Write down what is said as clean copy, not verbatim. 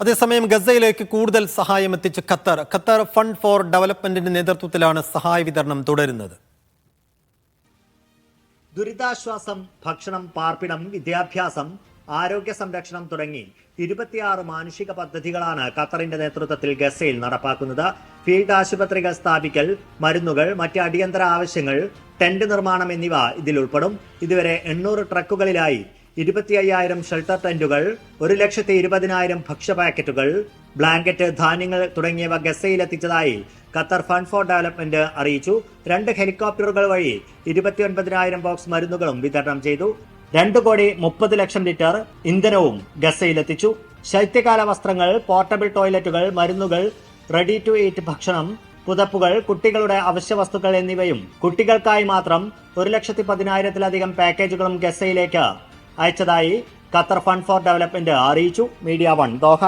അതേസമയം ഗസയിലേക്ക് കൂടുതൽ സഹായം എത്തിച്ച് ഖത്തർ ഫണ്ട് ഫോർ ഡെവലപ്മെന്റിന്റെ നേതൃത്വത്തിലാണ് സഹായ വിതരണം തുടരുന്നത്. ദുരിതാശ്വാസം, ഭക്ഷണം, പാർപ്പിടം, വിദ്യാഭ്യാസം, ആരോഗ്യ സംരക്ഷണം തുടങ്ങി 26 മാനുഷിക പദ്ധതികളാണ് ഖത്തറിന്റെ നേതൃത്വത്തിൽ ഗസയിൽ നടപ്പാക്കുന്നത്. ഫീൽഡ് ആശുപത്രികൾ സ്ഥാപിക്കൽ, മരുന്നുകൾ, മറ്റ് അടിയന്തര ആവശ്യങ്ങൾ, ടെന്റ് നിർമ്മാണം എന്നിവ ഇതിൽ ഉൾപ്പെടും. ഇതുവരെ 800 ട്രക്കുകളിലായി 25,000 ഷെൽട്ടർ ടെന്റുകൾ, 1,20,000 ഭക്ഷ്യ പാക്കറ്റുകൾ, ബ്ലാങ്കറ്റ്, ധാന്യങ്ങൾ തുടങ്ങിയവ ഗസയിലെത്തിച്ചതായി ഖത്തർ ഫണ്ട് ഫോർ ഡെവലപ്മെന്റ് അറിയിച്ചു. 2 ഹെലികോപ്റ്ററുകൾ വഴി 29,000 ബോക്സ് മരുന്നുകളും വിതരണം ചെയ്തു. 2,30,00,000 ലിറ്റർ ഇന്ധനവും ഗസയിലെത്തിച്ചു. ശൈത്യകാല വസ്ത്രങ്ങൾ, പോർട്ടബിൾ ടോയ്ലറ്റുകൾ, മരുന്നുകൾ, റെഡി ടു ഈറ്റ് ഭക്ഷണം, പുതപ്പുകൾ, കുട്ടികളുടെ അവശ്യ വസ്തുക്കൾ എന്നിവയും കുട്ടികൾക്കായി മാത്രം 1,10,000-ലധികം പാക്കേജുകളും ഗസയിലേക്ക് അയച്ചതായി ഖത്തർ ഫണ്ട് ഫോർ ഡെവലപ്മെന്റ് അറിയിച്ചു. Media 1 Doha.